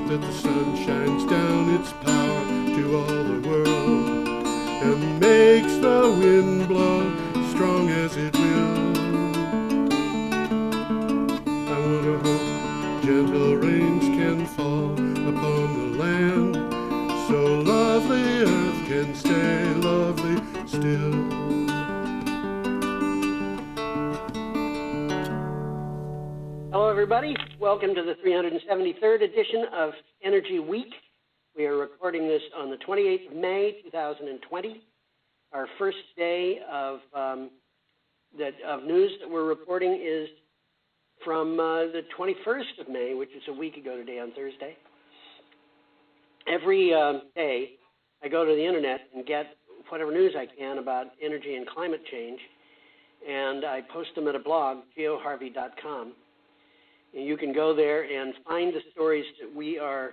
that the sun shines down its power to all the world and makes the wind blow strong as it will. I wonder how gentle rains can fall upon the land, so lovely earth can stay lovely still. Hello, everybody. Welcome to the 373rd edition of Energy Week. We are recording this on the 28th of May, 2020. Our first day of news that we're reporting is from the 21st of May, which is a week ago today on Thursday. Every day, I go to the internet and get whatever news I can about energy and climate change, and I post them at a blog, geoharvey.com. And you can go there and find the stories that we are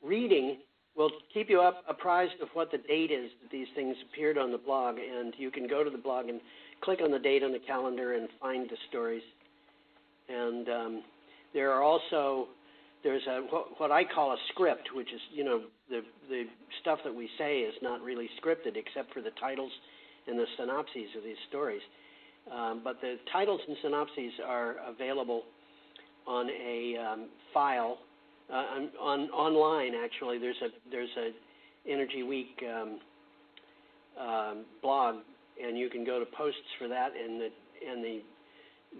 reading. We'll keep you apprised of what the date is that these things appeared on the blog, and you can go to the blog and click on the date on the calendar and find the stories. And there are also, there's what I call a script, which is, you know, the stuff that we say is not really scripted except for the titles and the synopses of these stories. But the titles and synopses are available on a file online. Actually, there's a Energy Week blog, and you can go to posts for that, and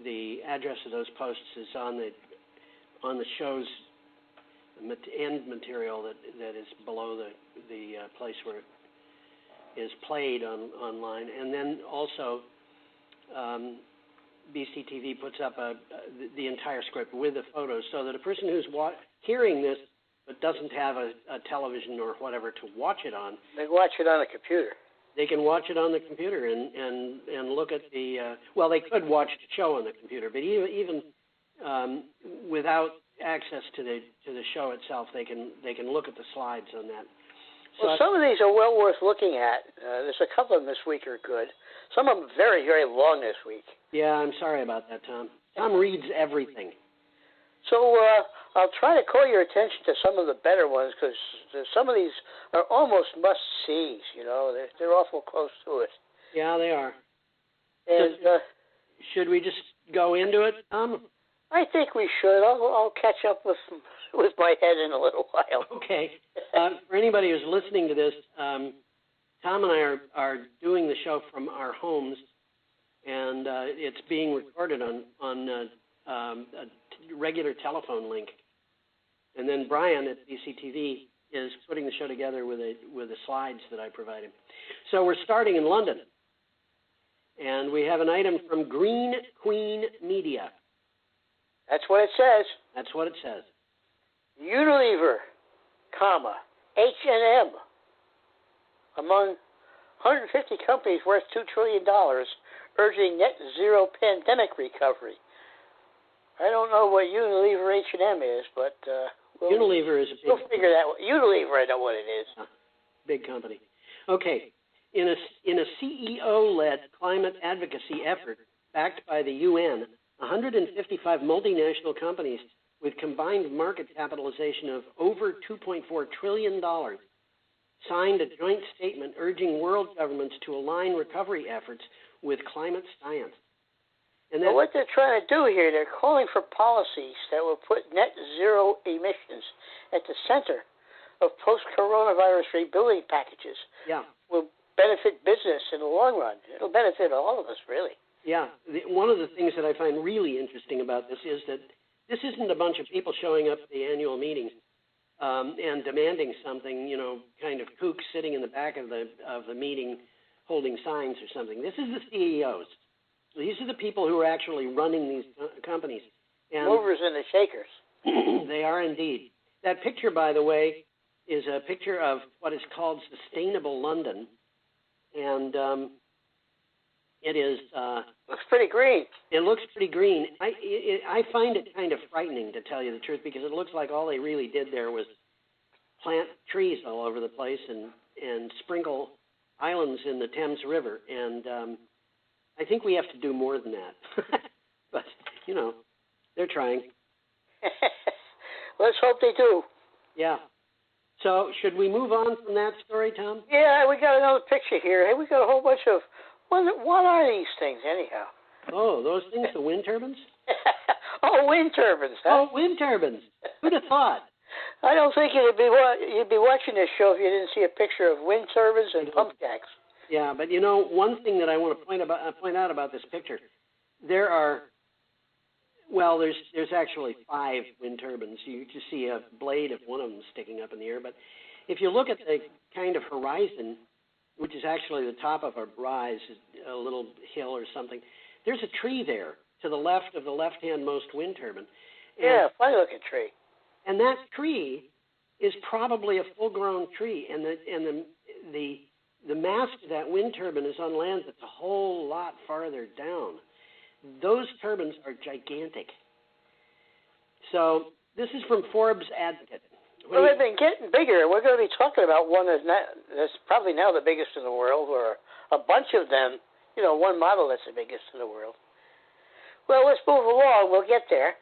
the address of those posts is on the show's end material that is below the place where it is played online, and then also. BCTV puts up the entire script with the photos so that a person who's hearing this but doesn't have a television or whatever to watch it on. They can watch it on a computer. They can watch it on the computer and look at the, well, they could watch the show on the computer, but even without access to the show itself, they can look at the slides on that. So well, some of these are well worth looking at. There's a couple of them this week are good. Some of them very, very long this week. Yeah, I'm sorry about that, Tom. Tom reads everything. So I'll try to call your attention to some of the better ones because some of these are almost must-sees, you know. They're awful close to it. Yeah, they are. And should we just go into it, Tom? I think we should. I'll catch up with my head in a little while. Okay. For anybody who's listening to this, Tom and I are doing the show from our homes, and it's being recorded on a regular telephone link. And then Brian at BCTV is putting the show together with the slides that I provided. So we're starting in London, and we have an item from Green Queen Media. That's what it says. That's what it says. Unilever, H&M, among 150 companies worth $2 trillion, urging net zero pandemic recovery. I don't know what Unilever H&M is, but Unilever is a big. We'll figure that out. Unilever, I know what it is. Big company. Okay, in a CEO-led climate advocacy effort backed by the UN, 155 multinational companies with combined market capitalization of over $2.4 trillion signed a joint statement urging world governments to align recovery efforts with climate science. And well, what they're trying to do here, they're calling for policies that will put net zero emissions at the center of post-coronavirus rebuilding packages. Yeah. Will benefit business in the long run. It'll benefit all of us, really. Yeah. One of the things that I find really interesting about this is that this isn't a bunch of people showing up at the annual meetings and demanding something, you know, kind of kooks sitting in the back of the meeting holding signs or something. This is the CEOs. These are the people who are actually running these companies. And movers and the shakers. They are indeed. That picture, by the way, is a picture of what is called Sustainable London. And it is... looks pretty green. It looks pretty green. I find it kind of frightening, to tell you the truth, because it looks like all they really did there was plant trees all over the place and sprinkle islands in the Thames River. And I think we have to do more than that. But, you know, they're trying. Let's hope they do. Yeah. So should we move on from that story, Tom? Yeah, we got another picture here. Hey, we got a whole bunch of, what are these things anyhow? Oh, those things, the wind turbines? Oh, wind turbines, huh? Oh, wind turbines. Who'd have thought? I don't think you'd be watching this show if you didn't see a picture of wind turbines and pump jacks. Yeah, but you know, one thing that I want to point out about this picture, there's actually 5 wind turbines. You just see a blade of one of them sticking up in the air. But if you look at the kind of horizon, which is actually the top of a rise, a little hill or something, there's a tree there to the left of the left-hand-most wind turbine. Yeah, funny-looking tree. And that tree is probably a full-grown tree, and the mast of that wind turbine is on land that's a whole lot farther down. Those turbines are gigantic. So this is from Forbes Advocate. Well, they've been getting bigger. We're going to be talking about one that's probably now the biggest in the world, or a bunch of them. You know, one model that's the biggest in the world. Well, let's move along. We'll get there.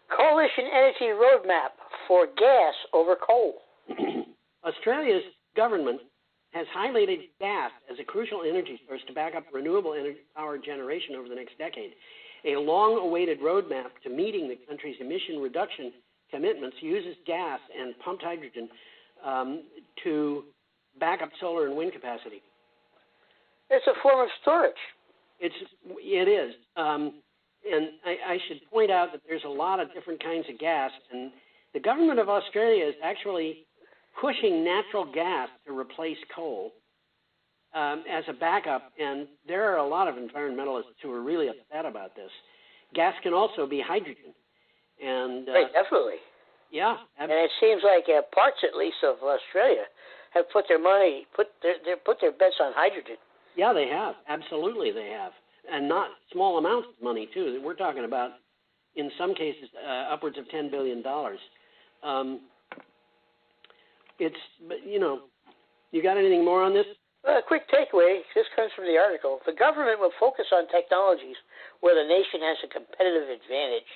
Coalition Energy Roadmap for gas over coal. Australia's government has highlighted gas as a crucial energy source to back up renewable energy power generation over the next decade. A long-awaited roadmap to meeting the country's emission reduction commitments uses gas and pumped hydrogen to back up solar and wind capacity. It's a form of storage. It is. And I should point out that there's a lot of different kinds of gas, and the government of Australia is actually pushing natural gas to replace coal as a backup, and there are a lot of environmentalists who are really upset about this. Gas can also be hydrogen. And right, definitely. Yeah. And it seems like parts, at least, of Australia have put their bets on hydrogen. Yeah, they have. Absolutely, they have. And not small amounts of money, too. We're talking about, in some cases, upwards of $10 billion. You got anything more on this? A quick takeaway, this comes from the article. The government will focus on technologies where the nation has a competitive advantage.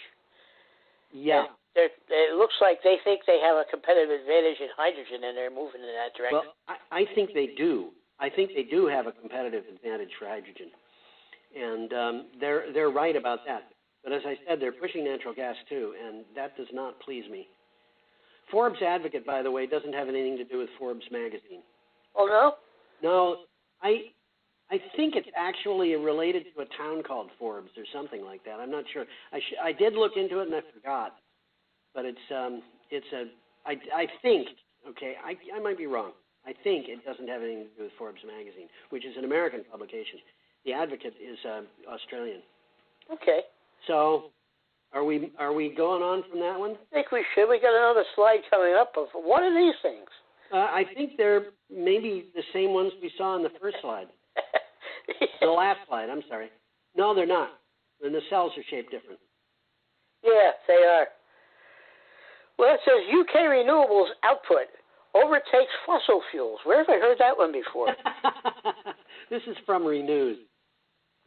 Yeah. It looks like they think they have a competitive advantage in hydrogen, and they're moving in that direction. Well, I think they do. I think they do have a competitive advantage for hydrogen. And they're right about that. But as I said, they're pushing natural gas, too, and that does not please me. Forbes Advocate, by the way, doesn't have anything to do with Forbes magazine. Oh, no? No, I think it's actually related to a town called Forbes or something like that. I'm not sure. I did look into it and I forgot, but I think, okay, I might be wrong. I think it doesn't have anything to do with Forbes magazine, which is an American publication. The Advocate is Australian. Okay. So, are we going on from that one? I think we should. We got another slide coming up of what are these things? I think they're maybe the same ones we saw on the first slide. The last slide, I'm sorry. No, they're not. And the cells are shaped different. Yeah, they are. Well, it says UK renewables output overtakes fossil fuels. Where have I heard that one before? This is from Renews.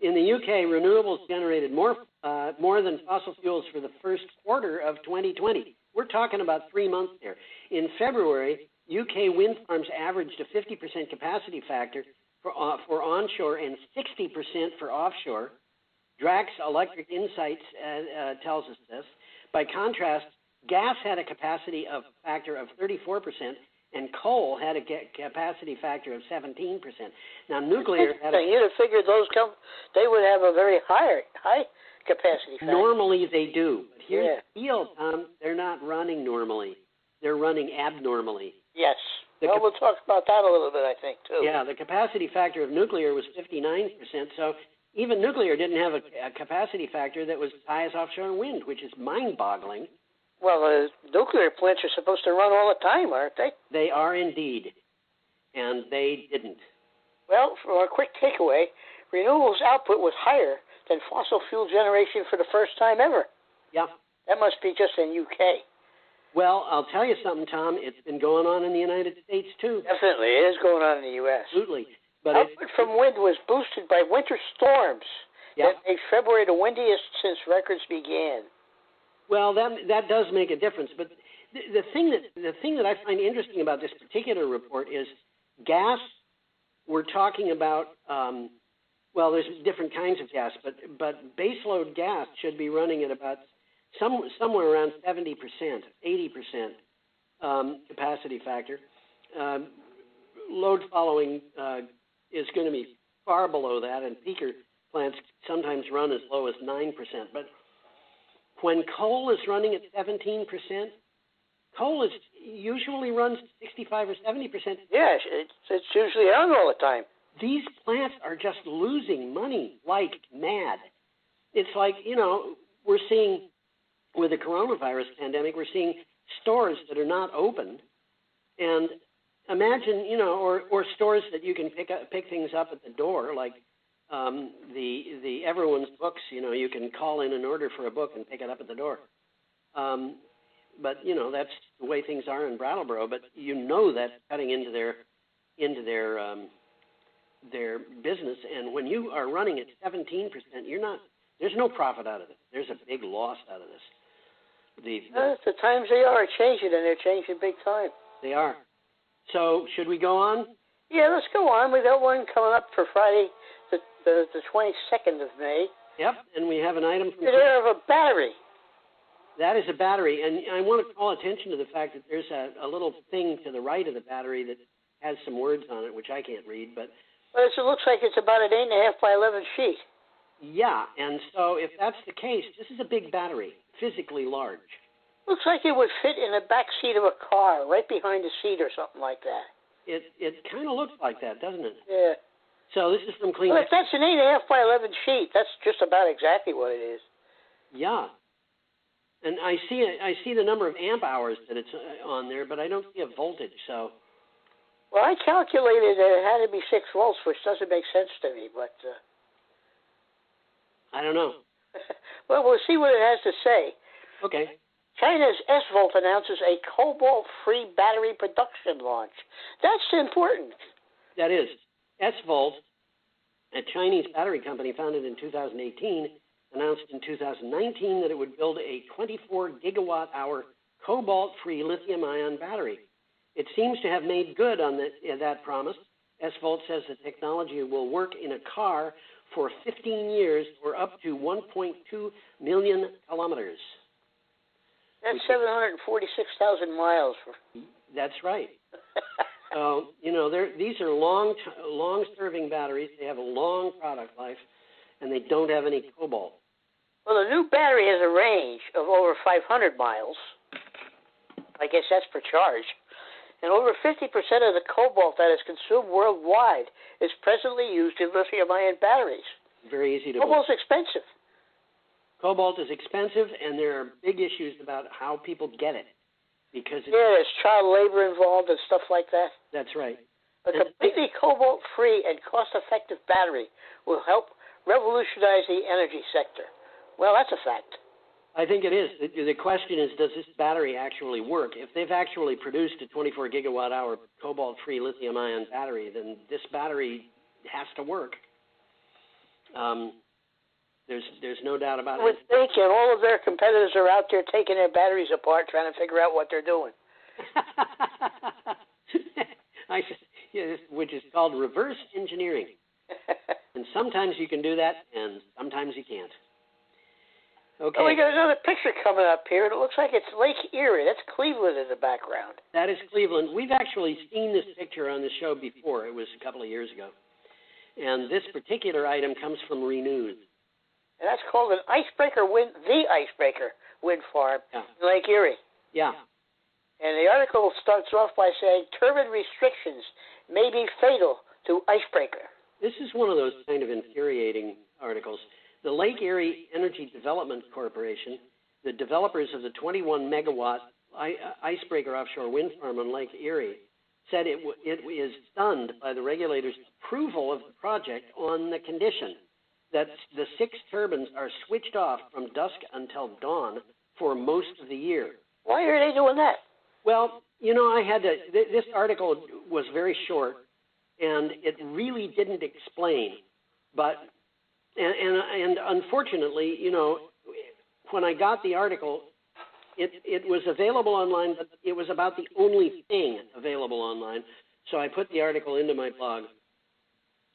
In the UK, renewables generated more than fossil fuels for the first quarter of 2020. We're talking about 3 months there. In February, UK wind farms averaged a 50% capacity factor for onshore and 60% for offshore. Drax Electric Insights tells us this. By contrast, gas had a capacity factor of 34%, and coal had a capacity factor of 17%. Now, nuclear had you'd have figured they would have a very high capacity factor. Normally they do. But here's the deal, Tom. They're not running normally. They're running abnormally. Yes. We'll talk about that a little bit, I think, too. Yeah, the capacity factor of nuclear was 59%, so even nuclear didn't have a capacity factor that was as high as offshore wind, which is mind-boggling. Well, the nuclear plants are supposed to run all the time, aren't they? They are indeed, and they didn't. Well, for a quick takeaway, renewables output was higher than fossil fuel generation for the first time ever. Yeah. That must be just in UK. Well, I'll tell you something, Tom. It's been going on in the United States, too. Definitely. It is going on in the U.S. Absolutely. But output from wind was boosted by winter storms that made February the windiest since records began. Well, that does make a difference. But the thing that I find interesting about this particular report is gas. We're talking about well, there's different kinds of gas, but baseload gas should be running at about somewhere around 70%, 80% capacity factor. Load following is going to be far below that, and peaker plants sometimes run as low as 9%. But when coal is running at 17%, coal usually runs 65 or 70%. Yes, it's usually on all the time. These plants are just losing money like mad. It's like, we're seeing with the coronavirus pandemic, we're seeing stores that are not open, and imagine, or stores that you can pick things up at the door, like the Everyone's Books. You can call in an order for a book and pick it up at the door. But that's the way things are in Brattleboro. But that's cutting into their business. And when you are running at 17%, there's no profit out of it. There's a big loss out of this. The times they are changing, and they're changing big time. They are. So should we go on? Yeah, let's go on. We got one coming up for Friday, the 22nd of May. Yep, and we have an item from... There of a battery. That is a battery, and I want to call attention to the fact that there's a little thing to the right of the battery that has some words on it, which I can't read, but... Well, it looks like it's about an 8.5 by 11 sheet. Yeah, and so if that's the case, this is a big battery, physically large. Looks like it would fit in the back seat of a car, right behind the seat or something like that. It kind of looks like that, doesn't it? Yeah. So this is from Clean... Well, if that's an 8.5 by 11 sheet, that's just about exactly what it is. Yeah. And I see the number of amp hours that it's on there, but I don't see a voltage, so... Well, I calculated that it had to be 6 volts, which doesn't make sense to me, but... I don't know. Well, we'll see what it has to say. Okay. China's Svolt announces a cobalt-free battery production launch. That's important. That is. Svolt, a Chinese battery company founded in 2018, announced in 2019 that it would build a 24 gigawatt-hour cobalt-free lithium-ion battery. It seems to have made good on that promise. Svolt says the technology will work in a car for 15 years or up to 1.2 million kilometers. That's 746,000 miles. That's right. So, these are long-serving batteries. They have a long product life, and they don't have any cobalt. Well, the new battery has a range of over 500 miles. I guess that's per charge. And over 50% of the cobalt that is consumed worldwide is presently used in lithium-ion batteries. Very easy to... Cobalt's expensive. Cobalt is expensive, and there are big issues about how people get it. Because there's child labor involved and stuff like that. That's right. A completely cobalt-free and cost-effective battery will help revolutionize the energy sector. Well, that's a fact. I think it is. The question is, does this battery actually work? If they've actually produced a 24 gigawatt-hour cobalt-free lithium-ion battery, then this battery has to work. There's no doubt about it. I would think, and all of their competitors are out there taking their batteries apart, trying to figure out what they're doing. Which is called reverse engineering. And sometimes you can do that, and sometimes you can't. Okay. Well, we got another picture coming up here, and it looks like it's Lake Erie. That's Cleveland in the background. That is Cleveland. We've actually seen this picture on the show before. It was a couple of years ago. And this particular item comes from Renewable. And that's called the Icebreaker wind farm in Lake Erie. Yeah. And the article starts off by saying turbine restrictions may be fatal to Icebreaker. This is one of those kind of infuriating articles. The Lake Erie Energy Development Corporation, the developers of the 21 megawatt Icebreaker offshore wind farm on Lake Erie, said it is stunned by the regulators' approval of the project on the condition that the 6 turbines are switched off from dusk until dawn for most of the year. Why are they doing that? Well, this article was very short, and it really didn't explain. But, and unfortunately, when I got the article, it was available online, but it was about the only thing available online. So I put the article into my blog,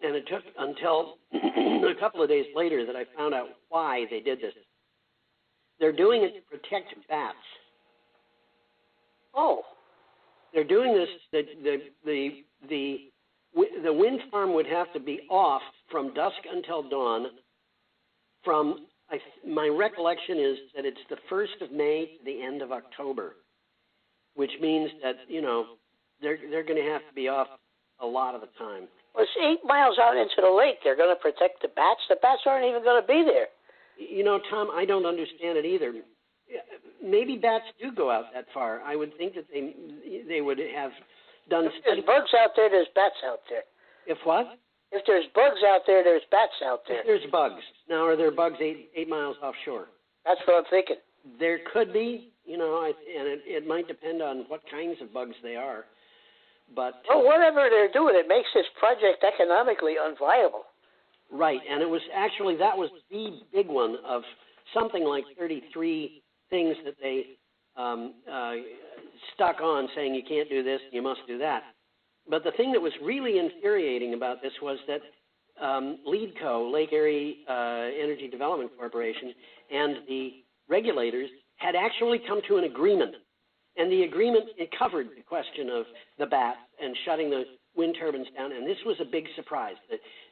and it took until a couple of days later that I found out why they did this. They're doing it to protect bats. Oh. They're doing this. The wind farm would have to be off from dusk until dawn. My recollection is that it's the 1st of May to the end of October, which means that they're going to have to be off a lot of the time. Well, it's 8 miles out into the lake. They're going to protect the bats. The bats aren't even going to be there. Tom, I don't understand it either. Maybe bats do go out that far. I would think that they would have done. If there's bugs out there, there's bats out there. If what? If there's bugs out there, there's bats out there. If there's bugs. Now, are there bugs 8 miles offshore? That's what I'm thinking. There could be, and it might depend on what kinds of bugs they are. But well, whatever they're doing, it makes this project economically unviable. Right, and it was actually, that was the big one of something like 33 things that they stuck on, saying you can't do this, you must do that. But the thing that was really infuriating about this was that LEEDCO, Lake Erie Energy Development Corporation, and the regulators had actually come to an agreement. And the agreement, it covered the question of the bats and shutting the wind turbines down. And this was a big surprise.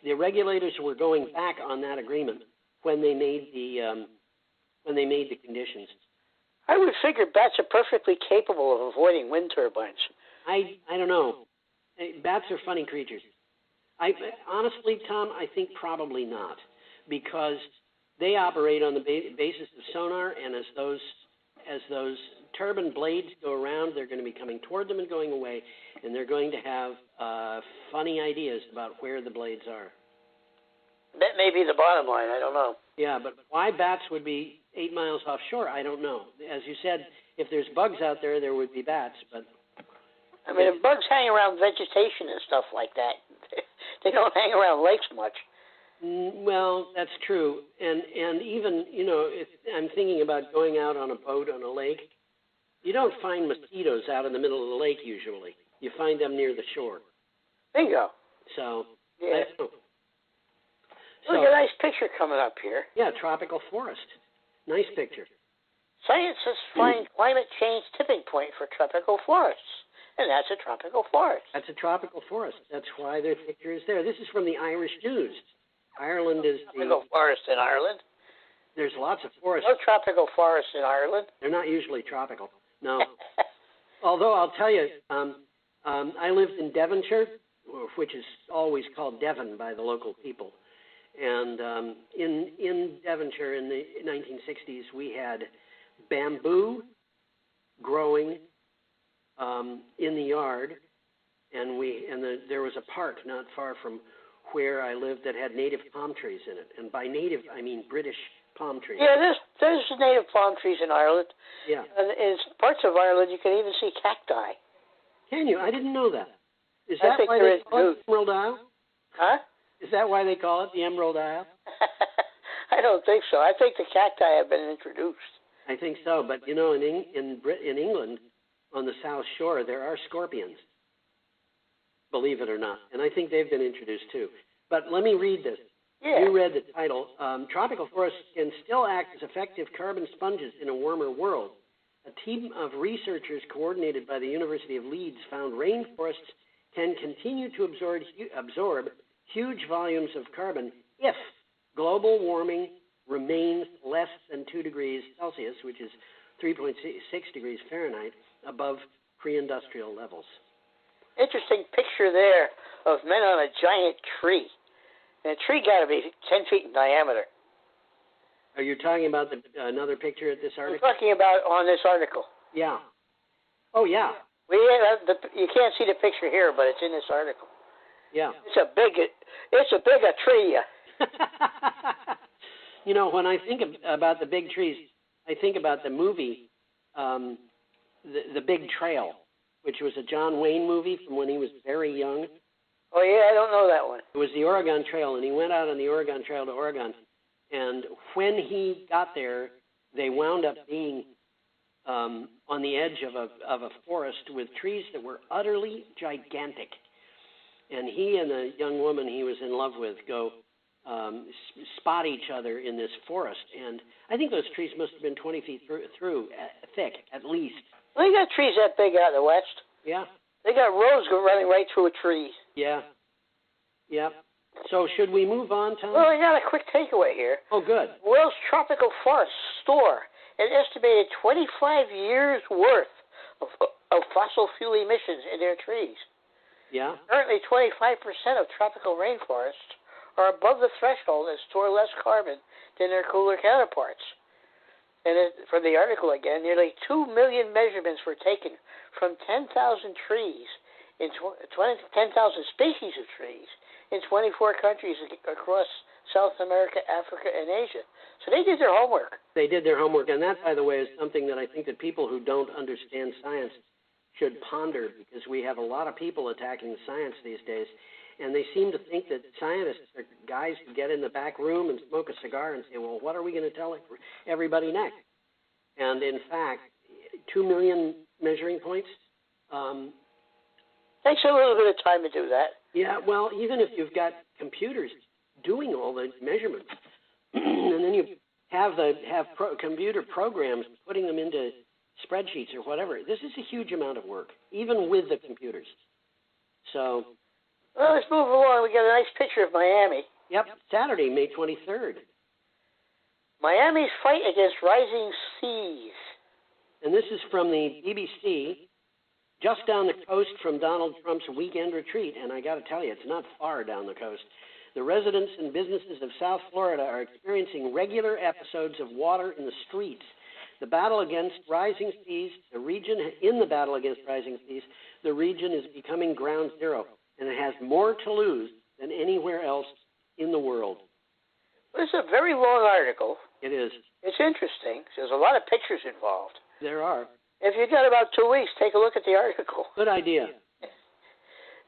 The regulators were going back on that agreement when they made the conditions. I would figure bats are perfectly capable of avoiding wind turbines. I don't know. Bats are funny creatures. Honestly, Tom, I think probably not, because they operate on the basis of sonar, and as those turbine blades go around, they're going to be coming toward them and going away, and they're going to have funny ideas about where the blades are. That may be the bottom line. I don't know. Yeah, but why bats would be 8 miles offshore, I don't know. As you said, if there's bugs out there, there would be bats, but... I mean, if bugs hang around vegetation and stuff like that, they don't hang around lakes much. Well, that's true. And even, if I'm thinking about going out on a boat on a lake, you don't find mosquitoes out in the middle of the lake usually. You find them near the shore. Bingo. So, yeah. I don't know. Look at a nice picture coming up here. Yeah, tropical forest. Nice picture. Scientists find climate change tipping point for tropical forests. And that's a tropical forest. That's a tropical forest. That's why their picture is there. This is from the Irish News. Ireland is the... Tropical forest in Ireland? There's lots of forests. No tropical forests in Ireland? They're not usually tropical. No. Although I'll tell you, I lived in Devonshire, which is always called Devon by the local people. And in Devonshire in the 1960s, we had bamboo growing in the yard, and there was a park not far from where I lived that had native palm trees in it. And by native, I mean British palm trees. Yeah, there's native palm trees in Ireland. Yeah. And in parts of Ireland, you can even see cacti. Can you? I didn't know that. Is that why they call it the Emerald Isle? Huh? Is that why they call it the Emerald Isle? I don't think so. I think the cacti have been introduced. I think so, but in England, on the South Shore, there are scorpions, believe it or not, and I think they've been introduced too. But let me read this. Yeah. You read the title. Tropical forests can still act as effective carbon sponges in a warmer world. A team of researchers coordinated by the University of Leeds found rainforests can continue to absorb huge volumes of carbon if global warming remains less than 2 degrees Celsius, which is 3.6 degrees Fahrenheit, above pre-industrial levels. Interesting picture there of men on a giant tree. And the tree got to be 10 feet in diameter. Are you talking about another picture at this article? I'm talking about on this article. Yeah. Oh, yeah. You can't see the picture here, but it's in this article. Yeah. It's a big tree. When I think about the big trees, I think about the movie, the Big Trail, which was a John Wayne movie from when he was very young. Oh, yeah, I don't know that one. It was the Oregon Trail, and he went out on the Oregon Trail to Oregon. And when he got there, they wound up being on the edge of a forest with trees that were utterly gigantic. And he and the young woman he was in love with go spot each other in this forest. And I think those trees must have been 20 feet thick, at least. Well, you got trees that big out in the West. Yeah. They got roads running right through a tree. Yeah. Yep. So should we move on, Tom? Well, I got a quick takeaway here. Oh, good. World's tropical forests store an estimated 25 years' worth of fossil fuel emissions in their trees. Yeah. Currently, 25% of tropical rainforests are above the threshold and store less carbon than their cooler counterparts. And from the article again, nearly 2 million measurements were taken from 10,000 trees, 10,000 species of trees in 24 countries across South America, Africa, and Asia. So they did their homework. They did their homework, and that, by the way, is something that I think that people who don't understand science should ponder, because we have a lot of people attacking science these days, and they seem to think that scientists are guys who get in the back room and smoke a cigar and say, well, what are we going to tell everybody next? And in fact, 2 million measuring points. Takes a little bit of time to do that. Yeah, well, even if you've got computers doing all the measurements, and then you have computer programs putting them into spreadsheets or whatever, this is a huge amount of work, even with the computers. So, well, let's move along. We got a nice picture of Miami. Yep, Saturday, May 23rd. Miami's fight against rising seas. And this is from the BBC, just down the coast from Donald Trump's weekend retreat. And I got to tell you, it's not far down the coast. The residents and businesses of South Florida are experiencing regular episodes of water in the streets. The battle against rising seas, the region is becoming ground zero, and it has more to lose than anywhere else in the world. This is a very long article. It is. It's interesting. There's a lot of pictures involved. There are. If you've got about 2 weeks, take a look at the article. Good idea.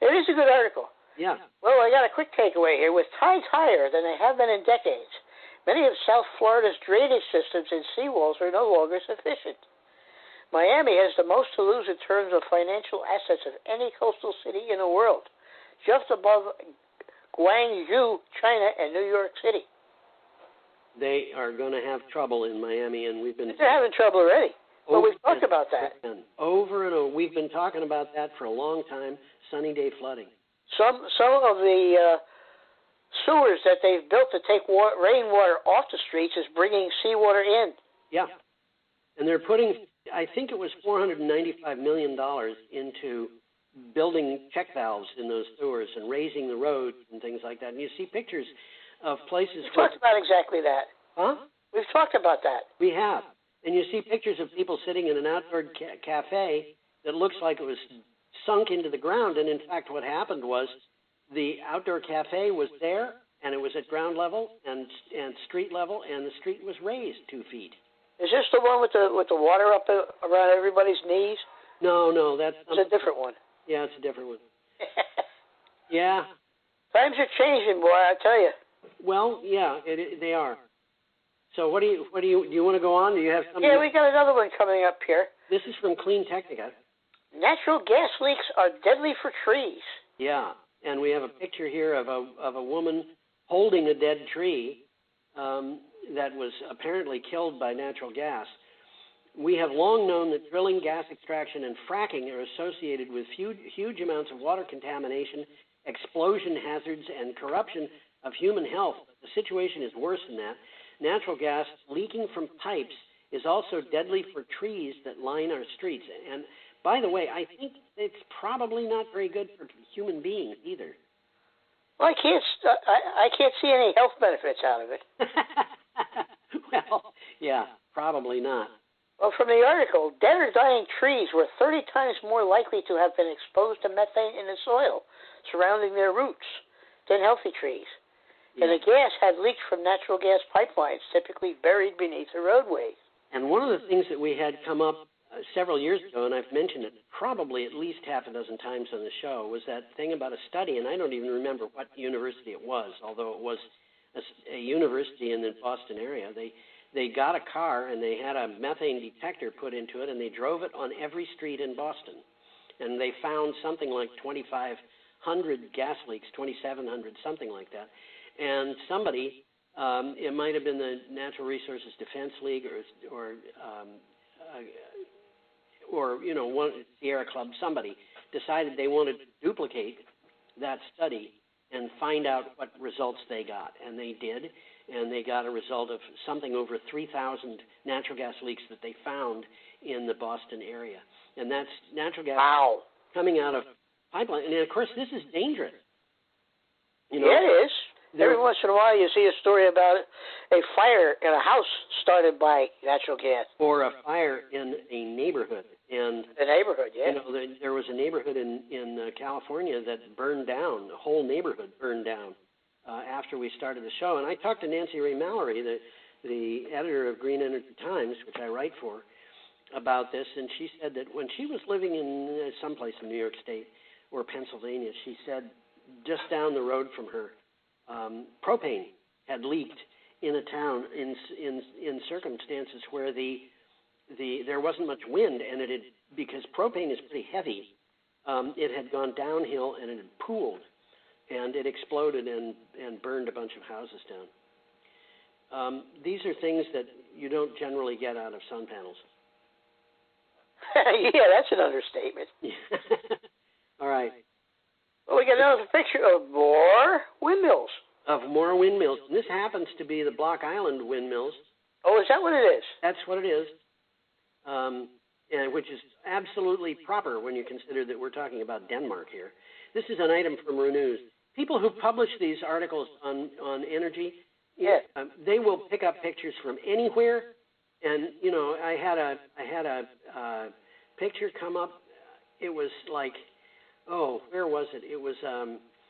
It is a good article. Yeah. Well, I got a quick takeaway here. With tides higher than they have been in decades, many of South Florida's drainage systems and seawalls are no longer sufficient. Miami has the most to lose in terms of financial assets of any coastal city in the world, just above Guangzhou, China, and New York City. They are going to have trouble in Miami, and They're having trouble already. But we've talked about that. Over and over. We've been talking about that for a long time, sunny day flooding. Some of the sewers that they've built to take rainwater off the streets is bringing seawater in. Yeah. And they're putting, I think it was $495 million into building check valves in those sewers and raising the roads and things like that. And you see pictures of places. We've talked about exactly that. Huh? We've talked about that. We have. And you see pictures of people sitting in an outdoor cafe that looks like it was sunk into the ground. And in fact, what happened was the outdoor cafe was there, and it was at ground level and street level, and the street was raised 2 feet. Is this the one with the water up around everybody's knees? No, that's a different one. Yeah, it's a different one. Yeah. Times are changing, boy, I tell you. Well, yeah, they are. So do you want to go on? Do you have something? Yeah, we got another one coming up here. This is from Cree Technica. Natural gas leaks are deadly for trees. Yeah, and we have a picture here of a woman holding a dead tree that was apparently killed by natural gas. We have long known that drilling, gas extraction, and fracking are associated with huge amounts of water contamination, explosion hazards, and corruption of human health. But the situation is worse than that. Natural gas leaking from pipes is also deadly for trees that line our streets. And by the way, I think it's probably not very good for human beings either. Well, I can't see any health benefits out of it. Well, yeah, probably not. Well, from the article, dead or dying trees were 30 times more likely to have been exposed to methane in the soil surrounding their roots than healthy trees. Yeah. And the gas had leaked from natural gas pipelines, typically buried beneath the roadways. And one of the things that we had come up several years ago, and I've mentioned it probably at least half a dozen times on the show, was that thing about a study, and I don't even remember what university it was, although it was a university in the Boston area. they got a car and they had a methane detector put into it, and they drove it on every street in Boston. And they found something like 2,500 gas leaks, 2,700, something like that. And somebody, it might have been the Natural Resources Defense League or you know, one Sierra Club, somebody decided they wanted to duplicate that study and find out what results they got. And they did, and they got a result of something over 3,000 natural gas leaks that they found in the Boston area. And that's natural gas coming out of pipeline. And, of course, this is dangerous. You know, yeah, it is. Every once in a while you see a story about a fire in a house started by natural gas. Or a fire in a neighborhood. And a neighborhood, yeah. You know, there was a neighborhood in California that burned down. The whole neighborhood burned down after we started the show. And I talked to Nancy Ray Mallory, the editor of Green Energy Times, which I write for, about this. And she said that when she was living in someplace in New York State or Pennsylvania, she said just down the road from her, propane had leaked in a town in circumstances where there wasn't much wind, and it had, because propane is pretty heavy, it had gone downhill and it had pooled, and it exploded and burned a bunch of houses down. These are things that you don't generally get out of sun panels. Yeah, that's an understatement. All right. Well, we got another picture of more windmills. Of more windmills. And this happens to be the Block Island windmills. Oh, is that what it is? That's what it is, and which is absolutely proper when you consider that we're talking about Denmark here. This is an item from Renews. People who publish these articles on energy, they will pick up pictures from anywhere. And, you know, I had a picture come up. It was like, oh, where was it? It was,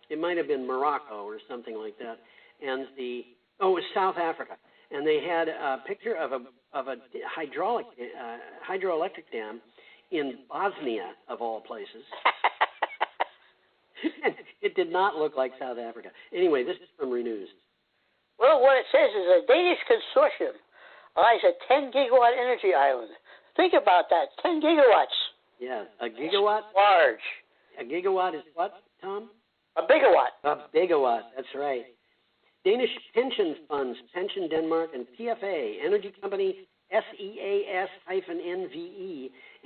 it might have been Morocco or something like that. And it was South Africa. And they had a picture of a hydroelectric dam in Bosnia, of all places. And it did not look like South Africa. Anyway, this is from Renews. Well, what it says is a Danish consortium eyes a 10-gigawatt energy island. Think about that, 10 gigawatts. Yeah, a gigawatt? Large. A gigawatt is what, Tom? A bigawatt. A bigawatt, that's right. Danish pension funds, Pension Denmark, and PFA, energy company SEAS-NVE,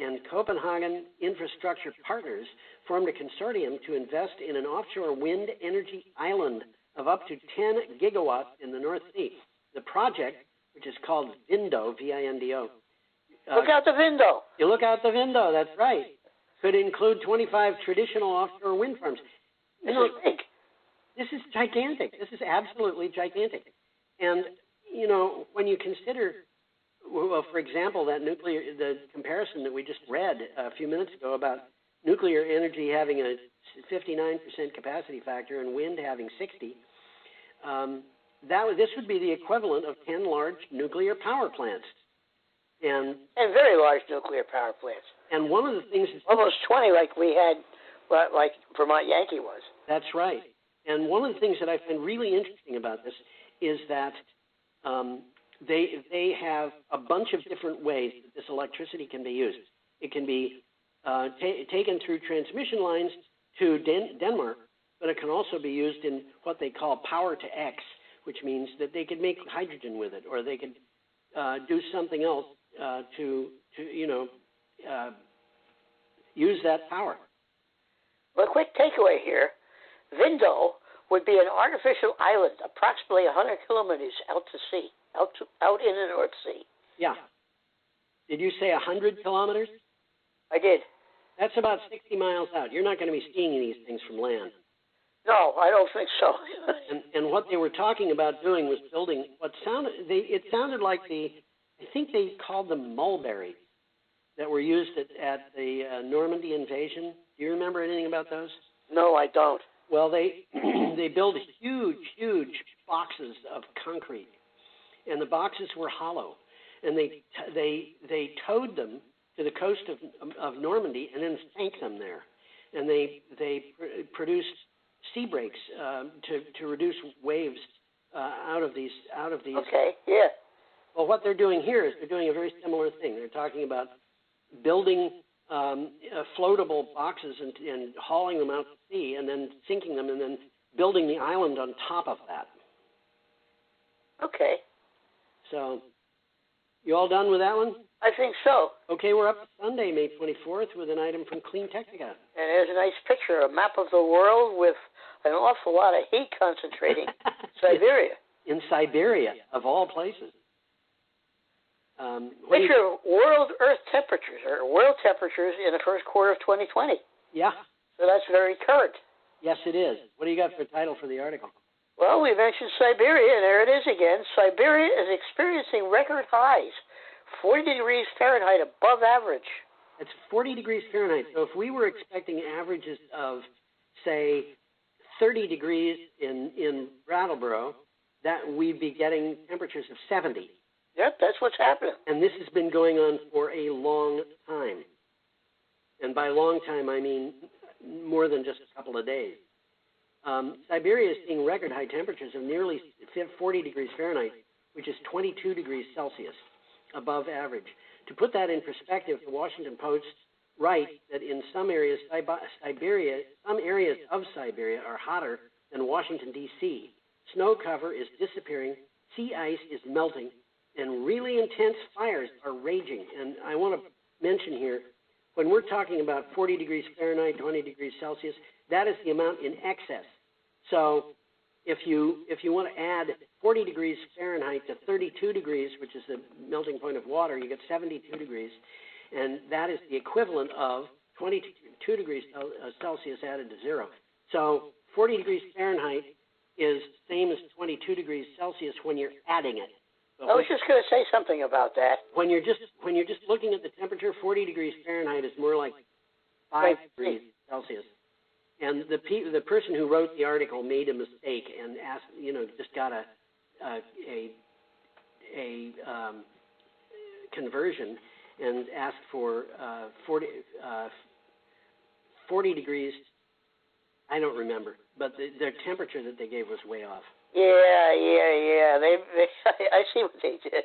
and Copenhagen Infrastructure Partners formed a consortium to invest in an offshore wind energy island of up to 10 gigawatts in the North Sea. The project, which is called Vindo, V-I-N-D-O. Look out the window. You look out the window, that's right. Could include 25 traditional offshore wind farms. This is big. This is gigantic. This is absolutely gigantic. And, you know, when you consider, well, for example, the comparison that we just read a few minutes ago about nuclear energy having a 59% capacity factor and wind having 60, this would be the equivalent of 10 large nuclear power plants. And very large nuclear power plants. And one of the things is almost 20 like we had, like Vermont Yankee was. That's right. And one of the things that I find really interesting about this is that they have a bunch of different ways that this electricity can be used. It can be taken through transmission lines to Denmark, but it can also be used in what they call power to X, which means that they could make hydrogen with it, or they could do something else to use that power. Well, a quick takeaway here. Vindo would be an artificial island approximately 100 kilometers out to sea, out in the North Sea. Yeah. Did you say 100 kilometers? I did. That's about 60 miles out. You're not going to be seeing these things from land. No, I don't think so. and what they were talking about doing was building what it sounded like I think they called them mulberries that were used at the Normandy invasion. Do you remember anything about those? No, I don't. Well, they built huge boxes of concrete, and the boxes were hollow, and they towed them to the coast of Normandy and then sank them there, and they produced sea breaks to reduce waves out of these. Okay, yeah. Well, what they're doing here is they're doing a very similar thing. They're talking about building floatable boxes and hauling them out to sea and then sinking them and then building the island on top of that. Okay. So, you all done with that one? I think so. Okay, we're up to Sunday, May 24th, with an item from Cree Technica. And there's a nice picture, a map of the world with an awful lot of heat concentrating Siberia. In Siberia, of all places. Picture of world Earth temperatures, or world temperatures in the first quarter of 2020. Yeah. So that's very current. Yes, it is. What do you got for a title for the article? Well, we mentioned Siberia, and there it is again. Siberia is experiencing record highs, 40 degrees Fahrenheit above average. It's 40 degrees Fahrenheit. So if we were expecting averages of, say, 30 degrees in Brattleboro, that we'd be getting temperatures of 70. Yep, that's what's happening. And this has been going on for a long time. And by long time, I mean more than just a couple of days. Siberia is seeing record high temperatures of nearly 40 degrees Fahrenheit, which is 22 degrees Celsius above average. To put that in perspective, the Washington Post writes that in some areas, some areas of Siberia are hotter than Washington, D.C. Snow cover is disappearing, sea ice is melting, and really intense fires are raging. And I want to mention here, when we're talking about 40 degrees Fahrenheit, 20 degrees Celsius, that is the amount in excess. So if you want to add 40 degrees Fahrenheit to 32 degrees, which is the melting point of water, you get 72 degrees. And that is the equivalent of 22 degrees Celsius added to zero. So 40 degrees Fahrenheit is same as 22 degrees Celsius when you're adding it. But I was just going to say something about that. When you're just looking at the temperature, 40 degrees Fahrenheit is more like 5 degrees Celsius. And the person who wrote the article made a mistake and asked, just got a conversion and asked for 40 degrees. I don't remember, but their temperature that they gave was way off. Yeah. I see what they did.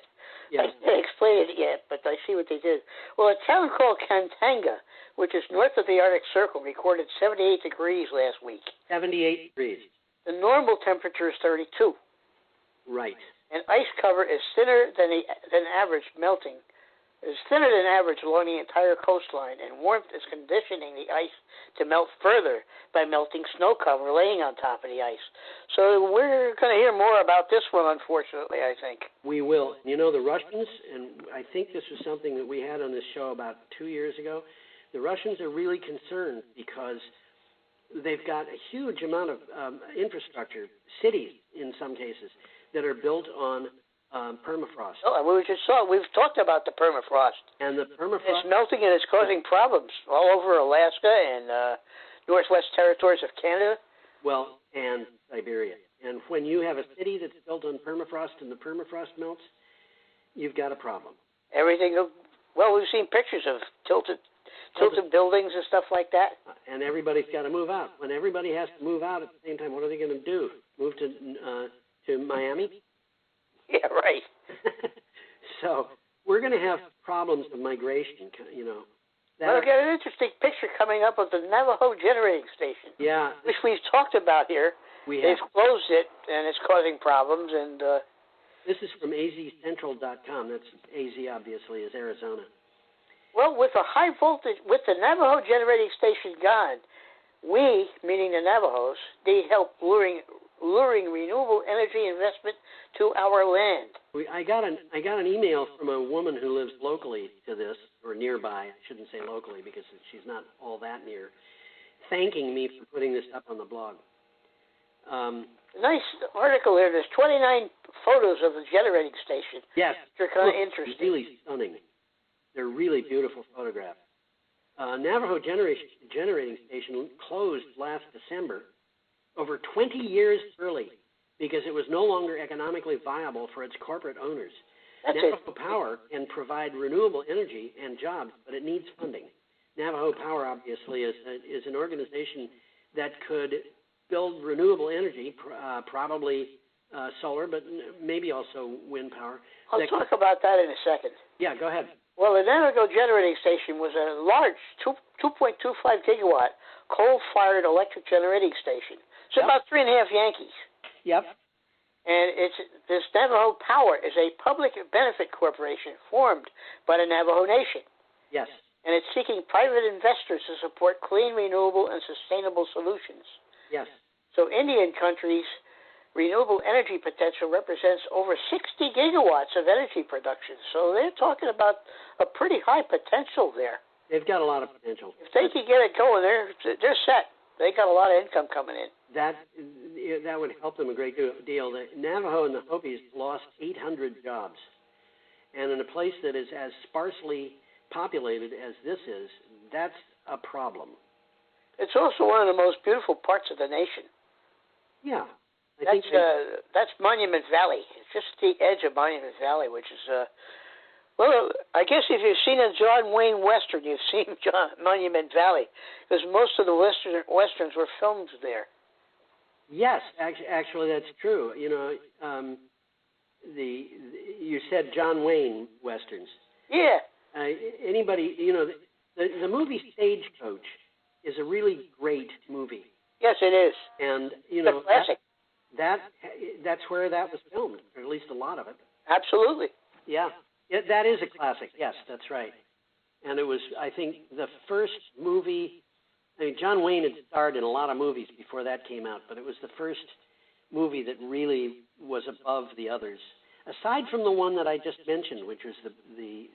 Yeah. I can't explain it yet, but I see what they did. Well, a town called Kantanga, which is north of the Arctic Circle, recorded 78 degrees last week. 78 degrees. The normal temperature is 32. Right. And ice cover is thinner than average melting. It's thinner than average along the entire coastline, and warmth is conditioning the ice to melt further by melting snow cover laying on top of the ice. So we're going to hear more about this one, unfortunately, I think. We will. The Russians, and I think this was something that we had on this show about 2 years ago, the Russians are really concerned because they've got a huge amount of infrastructure, cities in some cases, that are built on permafrost. Oh, we've talked about the permafrost. And the permafrost... It's melting and it's causing problems all over Alaska and Northwest Territories of Canada. Well, and Siberia. And when you have a city that's built on permafrost and the permafrost melts, you've got a problem. We've seen pictures of tilted buildings and stuff like that. And everybody's got to move out. When everybody has to move out at the same time, what are they going to do? Move to Miami? Yeah, right. So we're going to have problems of migration, Well, I've got an interesting picture coming up of the Navajo generating station. Yeah. Which we've talked about here. They've closed it, and it's causing problems. And this is from azcentral.com. That's AZ, obviously, is Arizona. Well, with the high voltage, with the Navajo generating station gone, we, meaning the Navajos, need help luring renewable energy investment to our land. I got an email from a woman who lives locally to this, or nearby. I shouldn't say locally because she's not all that near, thanking me for putting this up on the blog. Nice article here. There's 29 photos of the generating station. Yes. They're kind of interesting. Really stunning. They're really beautiful photographs. Navajo generating station closed last December, over 20 years early, because it was no longer economically viable for its corporate owners. Navajo Power can provide renewable energy and jobs, but it needs funding. Navajo Power, obviously, is an organization that could build renewable energy, probably solar, but maybe also wind power. I'll talk about that in a second. Yeah, go ahead. Well, the Navajo generating station was a large 2.25 gigawatt coal-fired electric generating station. It's about 3.5 Yankees. Yep. And this Navajo Power is a public benefit corporation formed by the Navajo Nation. Yes. And it's seeking private investors to support clean, renewable, and sustainable solutions. Yes. So Indian countries' renewable energy potential represents over 60 gigawatts of energy production. So they're talking about a pretty high potential there. They've got a lot of potential. If they can get it going, they're set. They got a lot of income coming in. That would help them a great deal. The Navajo and the Hopis lost 800 jobs. And in a place that is as sparsely populated as this is, that's a problem. It's also one of the most beautiful parts of the nation. Yeah. That's Monument Valley. It's just the edge of Monument Valley, which is, well, I guess if you've seen a John Wayne Western, you've seen Monument Valley, because most of the Westerns were filmed there. Yes, actually that's true. You know, you said John Wayne Westerns. Yeah. Anybody, you know, the movie Stagecoach is a really great movie. Yes, it is. And, you know, classic. That's where that was filmed, or at least a lot of it. Absolutely. Yeah. That is a classic. Yes, that's right. And it was, I think, the first movie. I mean, John Wayne had starred in a lot of movies before that came out, but it was the first movie that really was above the others. Aside from the one that I just mentioned, which was the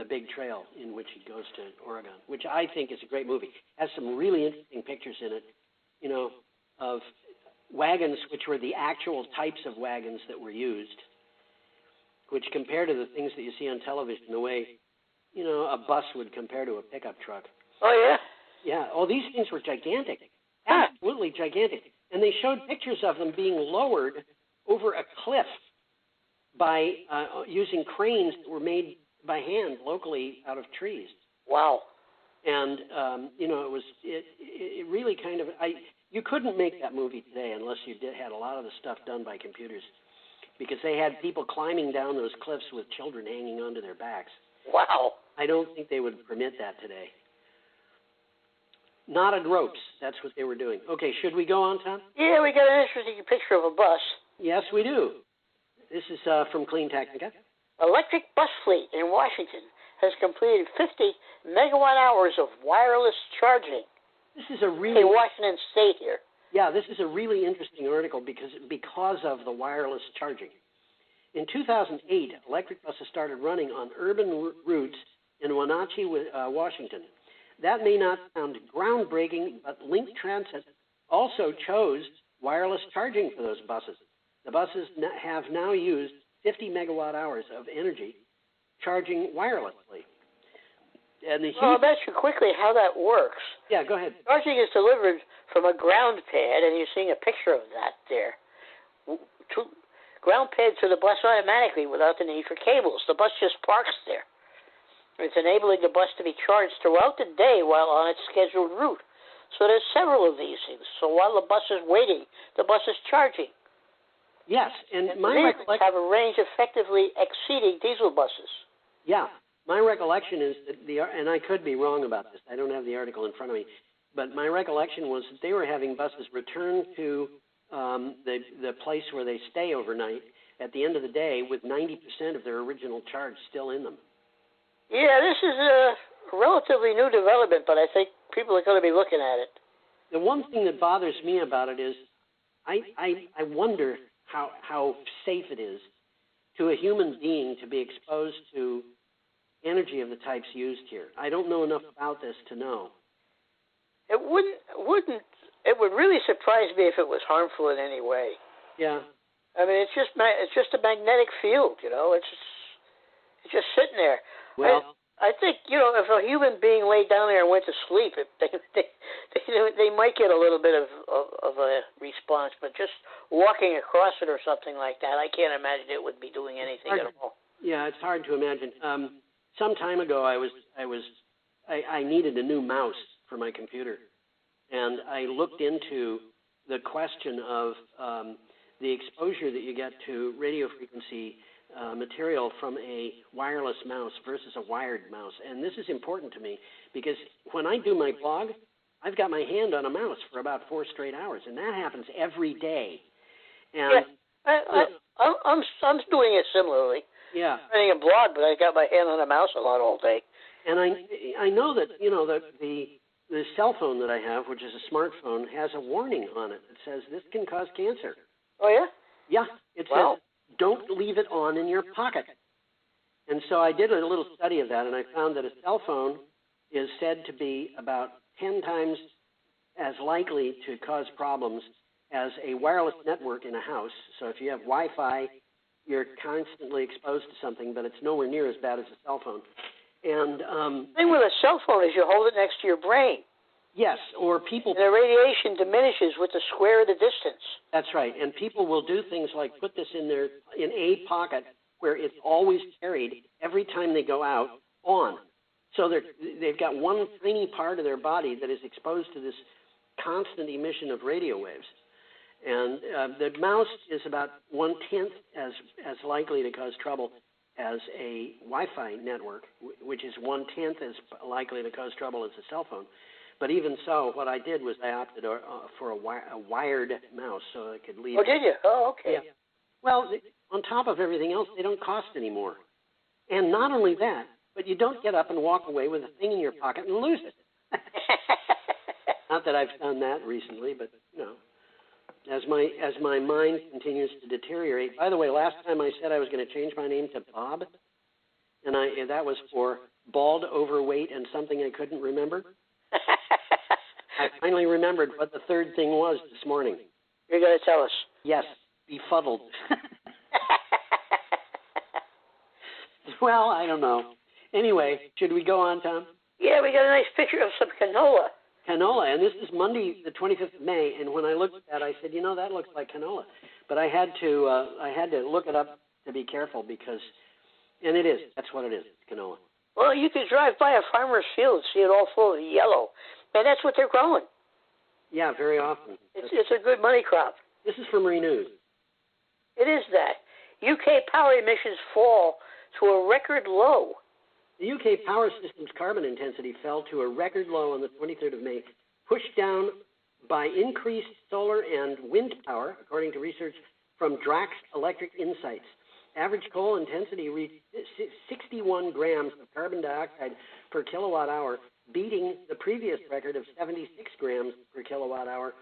big trail in which he goes to Oregon, which I think is a great movie. It has some really interesting pictures in it, you know, of wagons which were the actual types of wagons that were used, which compare to the things that you see on television, the way, you know, a bus would compare to a pickup truck. Oh, yeah? Yeah. Oh, these things were gigantic. Absolutely gigantic. And they showed pictures of them being lowered over a cliff by using cranes that were made by hand locally out of trees. Wow. And, you know, it really kind of, you couldn't make that movie today unless you had a lot of the stuff done by computers, because they had people climbing down those cliffs with children hanging onto their backs. Wow. I don't think they would permit that today. Knotted ropes, that's what they were doing. Okay, should we go on, Tom? Yeah, we got an interesting picture of a bus. Yes, we do. This is from Cree Technica. Electric bus fleet in Washington has completed 50 megawatt hours of wireless charging. This is a really... in Washington State here. Yeah, this is a really interesting article because of the wireless charging. In 2008, electric buses started running on urban routes in Wenatchee, Washington. That may not sound groundbreaking, but Link Transit also chose wireless charging for those buses. The buses have now used 50 megawatt hours of energy charging wirelessly. And well, I'll bet you quickly how that works. Yeah, go ahead. Charging is delivered from a ground pad, and you're seeing a picture of that there. Ground pad to the bus automatically without the need for cables. The bus just parks there. It's enabling the bus to be charged throughout the day while on its scheduled route. So there's several of these things. So while the bus is waiting, the bus is charging. Yes, and my recollection have a range effectively exceeding diesel buses. Yeah, my recollection is that and I could be wrong about this. I don't have the article in front of me, but my recollection was that they were having buses return to the place where they stay overnight at the end of the day with 90% of their original charge still in them. Yeah, this is a relatively new development, but I think people are going to be looking at it. The one thing that bothers me about it is I wonder how safe it is to a human being to be exposed to energy of the types used here. I don't know enough about this to know. It would really surprise me if it was harmful in any way. Yeah. I mean, it's just a magnetic field, you know. It's just sitting there. Well, I think, you know, if a human being laid down there and went to sleep, they might get a little bit of a response, but just walking across it or something like that, I can't imagine it would be doing anything at all. Yeah, it's hard to imagine. Some time ago, I needed a new mouse for my computer, and I looked into the question of the exposure that you get to radio frequency material from a wireless mouse versus a wired mouse. And this is important to me because when I do my blog, I've got my hand on a mouse for about 4 straight hours, and that happens every day. And I'm doing it similarly. Yeah. I'm writing a blog, but I got my hand on a mouse a lot all day. And I know that, you know, that the cell phone that I have, which is a smartphone, has a warning on it that says this can cause cancer. Oh, yeah? Yeah. It says don't leave it on in your pocket. And so I did a little study of that, and I found that a cell phone is said to be about 10 times as likely to cause problems as a wireless network in a house. So if you have Wi-Fi, you're constantly exposed to something, but it's nowhere near as bad as a cell phone. And the thing with a cell phone is you hold it next to your brain. Yes, or people... And the radiation diminishes with the square of the distance. That's right, and people will do things like put this in a pocket where it's always carried every time they go out on. So they've got one tiny part of their body that is exposed to this constant emission of radio waves. And the mouse is about 1/10 as likely to cause trouble as a Wi-Fi network, which is 1/10 as likely to cause trouble as a cell phone. But even so, what I did was I opted for a wired mouse so I could leave. Oh, did you? Oh, okay. Yeah. Well, on top of everything else, they don't cost anymore. And not only that, but you don't get up and walk away with a thing in your pocket and lose it. Not that I've done that recently, but, you know, as my mind continues to deteriorate. By the way, last time I said I was going to change my name to Bob, and that was for bald, overweight, and something I couldn't remember. I finally remembered what the third thing was this morning. You're going to tell us. Yes, befuddled. Well, I don't know. Anyway, should we go on, Tom? Yeah, we got a nice picture of some canola. Canola, and this is Monday, the 25th of May, and when I looked at that, I said, you know, that looks like canola. But I had to look it up to be careful because, and it is. That's what it is. It's canola. Well, you could drive by a farmer's field and see it all full of yellow, and that's what they're growing. Yeah, very often. It's a good money crop. This is from Renews. It is that. UK power emissions fall to a record low. The UK power system's carbon intensity fell to a record low on the 23rd of May, pushed down by increased solar and wind power, according to research from Drax Electric Insights. Average coal intensity reached 61 grams of carbon dioxide per kilowatt hour, beating the previous record of 76 grams per kilowatt hour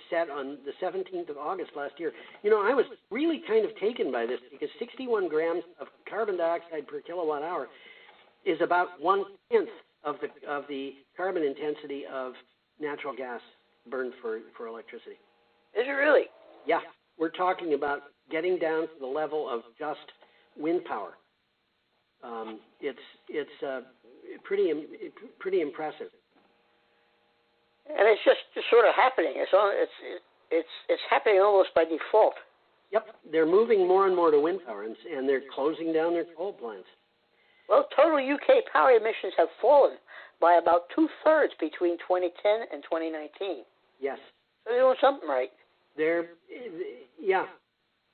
set on the 17th of August last year. You know, I was really kind of taken by this because 61 grams of carbon dioxide per kilowatt hour is about 1/10 of the carbon intensity of natural gas burned for electricity. Is it really? Yeah, we're talking about getting down to the level of just wind power. It's pretty impressive. And it's just sort of happening. It's happening almost by default. Yep, they're moving more and more to wind power, and they're closing down their coal plants. Well, total UK power emissions have fallen by about 2/3 between 2010 and 2019. Yes. So they're doing something right. Yeah,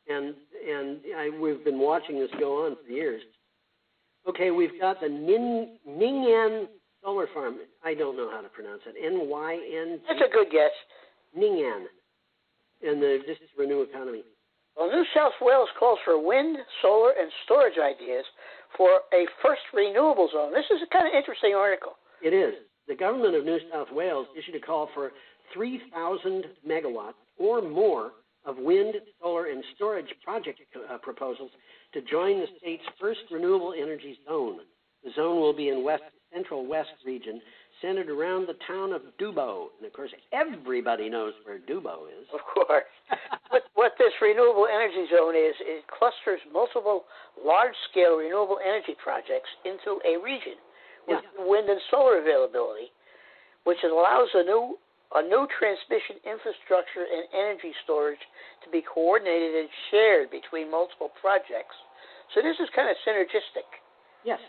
and we've been watching this go on for years. Okay, we've got the Ning'an solar farm. I don't know how to pronounce it. Nyn. That's a good guess. Ning'an, and this is Renew Economy. Well, New South Wales calls for wind, solar, and storage ideas for a first renewable zone. This is a kind of interesting article. It is. The government of New South Wales issued a call for 3,000 megawatts or more of wind, solar, and storage project proposals to join the state's first renewable energy zone. The zone will be in Central West region, centered around the town of Dubbo. And, of course, everybody knows where Dubbo is. Of course. What this renewable energy zone is, it clusters multiple large-scale renewable energy projects into a region with wind and solar availability, which allows a new transmission infrastructure and energy storage to be coordinated and shared between multiple projects. So this is kind of synergistic. Yes.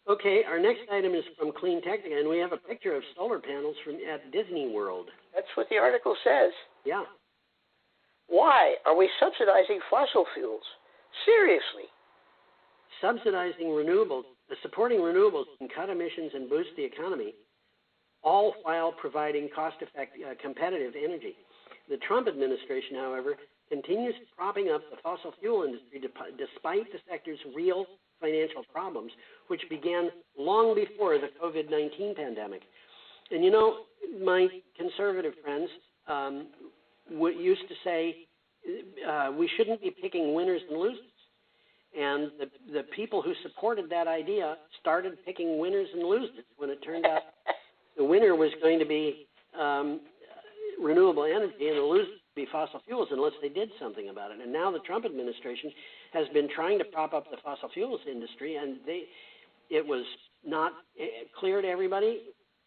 Okay, our next item is from Cree Technica, and we have a picture of solar panels at Disney World. That's what the article says. Yeah. Why are we subsidizing fossil fuels? Seriously. Supporting renewables can cut emissions and boost the economy, all while providing cost-effective, competitive energy. The Trump administration, however, continues propping up the fossil fuel industry despite the sector's real financial problems, which began long before the COVID-19 pandemic. And you know, my conservative friends used to say we shouldn't be picking winners and losers. And the people who supported that idea started picking winners and losers when it turned out the winner was going to be renewable energy and the loser would be fossil fuels unless they did something about it. And now the Trump administration has been trying to prop up the fossil fuels industry, and it was not clear to everybody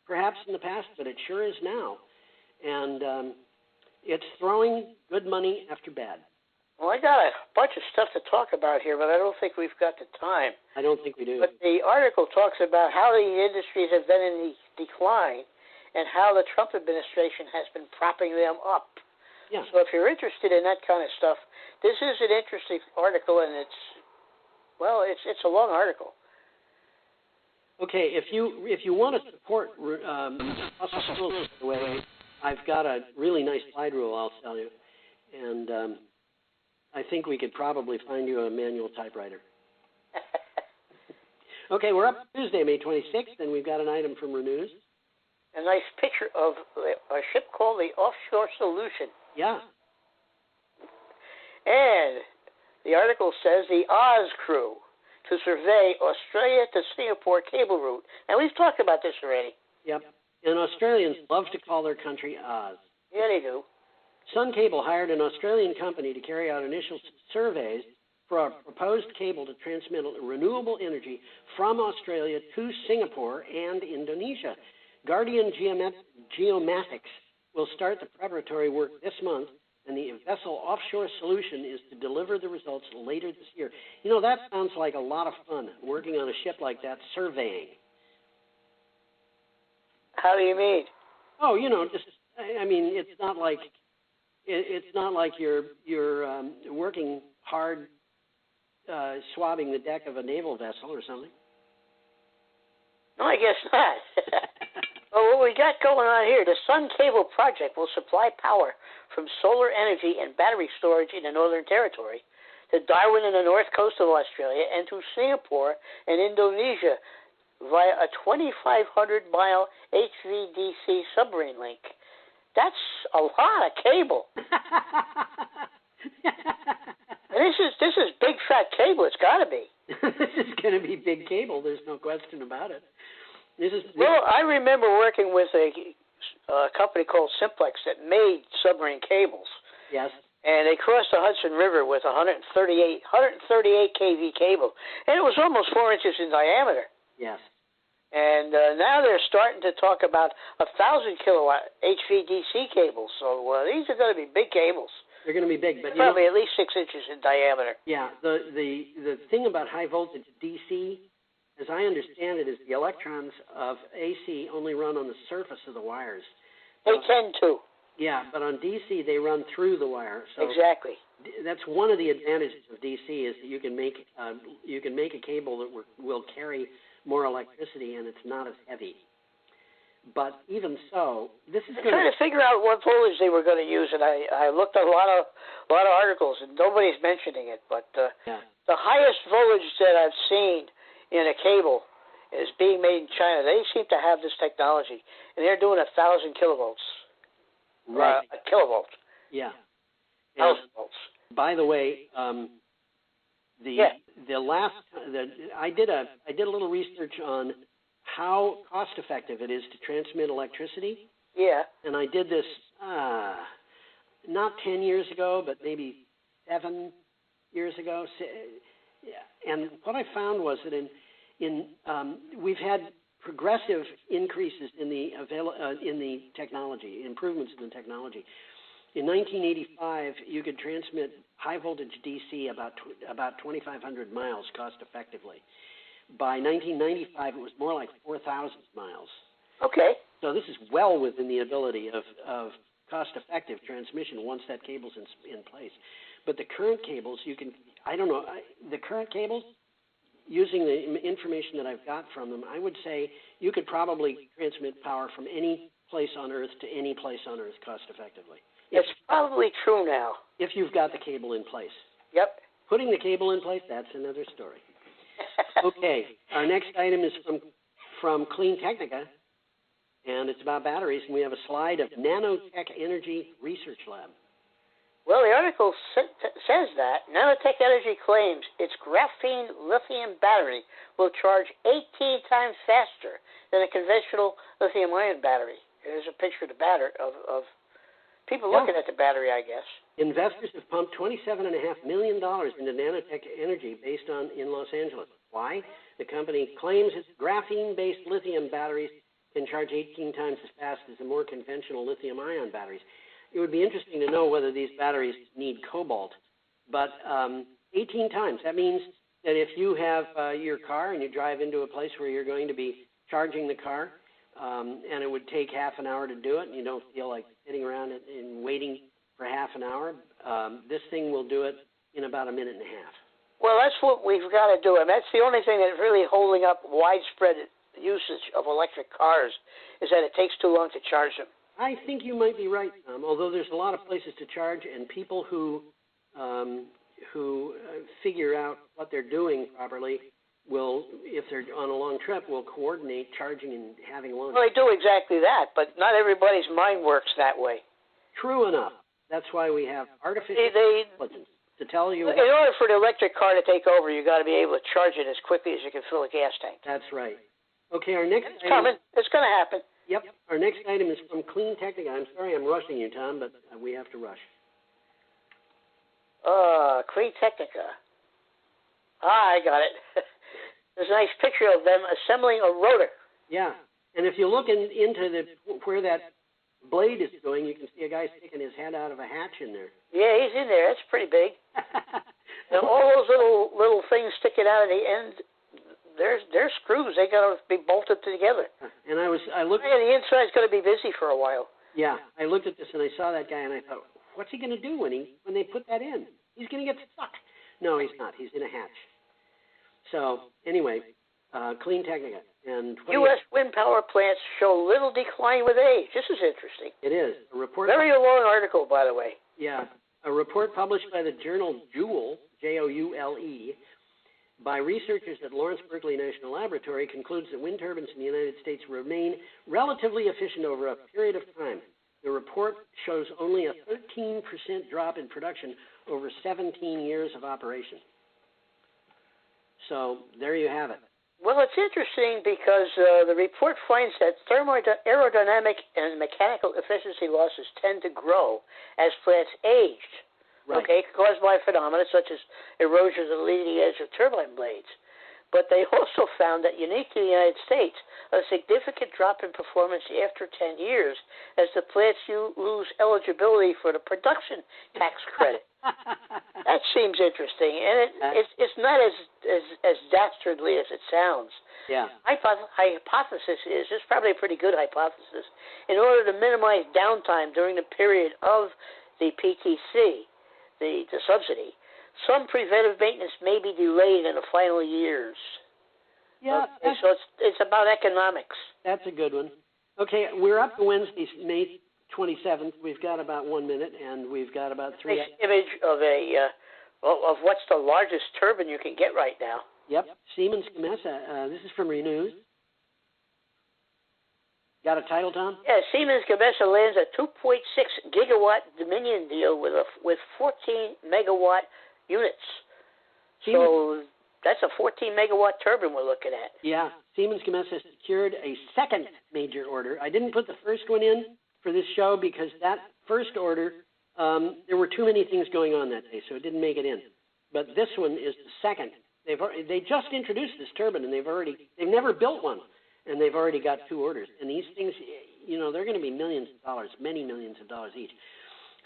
perhaps in the past, but it sure is now. And it's throwing good money after bad. Well, I got a bunch of stuff to talk about here, but I don't think we've got the time. I don't think we do. But the article talks about how the industries have been in decline and how the Trump administration has been propping them up. Yeah. So if you're interested in that kind of stuff, this is an interesting article, and it's a long article. Okay, if you want to support fossil fuels, by the way, I've got a really nice slide rule I'll tell you, and I think we could probably find you a manual typewriter. Okay, we're up Tuesday, May 26th, and we've got an item from Renews. A nice picture of a ship called the Offshore Solution. Yeah. And the article says the Oz crew to survey Australia to Singapore cable route. And we've talked about this already. Yep. And Australians love to call their country Oz. Yeah, they do. Sun Cable hired an Australian company to carry out initial surveys for a proposed cable to transmit renewable energy from Australia to Singapore and Indonesia. Guardian Geomatics will start the preparatory work this month, and the vessel Offshore Solution is to deliver the results later this year. You know, that sounds like a lot of fun, working on a ship like that, surveying. How do you mean? Oh, you know, I mean, it's not like you're working hard swabbing the deck of a naval vessel or something. No, I guess not. Well, what we got going on here, the Sun Cable project will supply power from solar energy and battery storage in the Northern Territory to Darwin and the north coast of Australia and to Singapore and Indonesia via a 2,500-mile HVDC submarine link. That's a lot of cable. And this is big fat cable. It's got to be. This is going to be big cable. There's no question about it. Well, I remember working with a company called Simplex that made submarine cables. Yes. And they crossed the Hudson River with 138 kV cable, and it was almost 4 inches in diameter. Yes. And now they're starting to talk about 1,000 kilowatt HVDC cables. So these are going to be big cables. They're going to be big, but probably at least 6 inches in diameter. Yeah. The thing about high voltage DC, as I understand it, is the electrons of AC only run on the surface of the wires. They tend to. Yeah, but on DC they run through the wire. So exactly. That's one of the advantages of DC is that you can make a cable that will carry more electricity and it's not as heavy. But even so, this is trying to figure out what voltage they were going to use, and I looked at a lot of articles, and nobody's mentioning it. But the highest voltage that I've seen in a cable is being made in China. They seem to have this technology, and they're doing 1,000 kilovolts. Right. A kilovolt. Yeah. 1,000 volts. By the way, I did a little research on how cost effective it is to transmit electricity. Yeah. And I did this not 10 years ago, but maybe 7 years ago. And what I found was that we've had progressive increases in the technology, improvements in the technology. In 1985, you could transmit high voltage DC about 2,500 miles cost effectively. by 1995, it was more like 4,000 miles. Okay. So this is well within the ability of cost-effective transmission once that cable's in place. But the current cables, the current cables, using the information that I've got from them, I would say you could probably transmit power from any place on Earth to any place on Earth cost-effectively. It's probably true now. If you've got the cable in place. Yep. Putting the cable in place, that's another story. Okay, our next item is from Cree Technica, and it's about batteries, and we have a slide of Nanotech Energy Research Lab. Well, the article says that Nanotech Energy claims its graphene lithium battery will charge 18 times faster than a conventional lithium-ion battery. There's a picture of the battery of people looking at the battery, I guess. Investors have pumped $27.5 million into Nanotech Energy based in Los Angeles. Why? The company claims its graphene-based lithium batteries can charge 18 times as fast as the more conventional lithium-ion batteries. It would be interesting to know whether these batteries need cobalt, but 18 times. That means that if you have your car and you drive into a place where you're going to be charging the car, and it would take half an hour to do it, and you don't feel like sitting around and waiting for half an hour, this thing will do it in about a minute and a half. Well, that's what we've got to do, and that's the only thing that's really holding up widespread usage of electric cars is that it takes too long to charge them. I think you might be right, Tom, although there's a lot of places to charge, and people who figure out what they're doing properly will, if they're on a long trip, will coordinate charging and having lunch. Well, they do exactly that, but not everybody's mind works that way. True enough. That's why we have artificial intelligence to tell you. In order for the electric car to take over, you've got to be able to charge it as quickly as you can fill a gas tank. That's right. Okay, our next It's coming. It's going to happen. Yep. Our next item is from Cree Technica. I'm sorry I'm rushing you, Tom, but we have to rush. Cree Technica. I got it. There's a nice picture of them assembling a rotor. Yeah. And if you look into where that blade is going, you can see a guy sticking his head out of a hatch in there. Yeah, he's in there. That's pretty big. And all those little things sticking out of the end, they're screws. They got to be bolted together. And I looked. Yeah, the inside's going to be busy for a while. Yeah, I looked at this and I saw that guy and I thought, what's he going to do when they put that in? He's going to get stuck. No, he's not. He's in a hatch. So anyway, Cree Technica and U.S. wind power plants show little decline with age. This is interesting. It is a report. Very long article, by the way. Yeah, a report published by the journal Joule, Joule, by researchers at Lawrence Berkeley National Laboratory concludes that wind turbines in the United States remain relatively efficient over a period of time. The report shows only a 13% drop in production over 17 years of operation. So there you have it. Well, it's interesting because the report finds that aerodynamic and mechanical efficiency losses tend to grow as plants age. Right. Okay, caused by phenomena such as erosion of the leading edge of turbine blades. But they also found that, unique to the United States, a significant drop in performance after 10 years as the plants lose eligibility for the production tax credit. That seems interesting, and it's not as dastardly as it sounds. Yeah. Hypothesis is, it's probably a pretty good hypothesis, in order to minimize downtime during the period of the PTC, the subsidy, some preventive maintenance may be delayed in the final years. Yeah. Okay, so it's about economics. That's a good one. Okay, we're up to Wednesday, May 27th. We've got about 1 minute, and we've got about 3. Nice image of of what's the largest turbine you can get right now. Yep, Siemens Gamesa. This is from Renews. Got a title, Tom? Yeah, Siemens Gamesa lands a 2.6 gigawatt Dominion deal with 14 megawatt units. So that's a 14 megawatt turbine we're looking at. Yeah, Siemens Gamesa secured a second major order. I didn't put the first one in for this show because that first order, there were too many things going on that day, so it didn't make it in. But this one is the second. They just introduced this turbine, and they've never built one. And they've already got 2 orders. And these things, they're going to be millions of dollars, many millions of dollars each.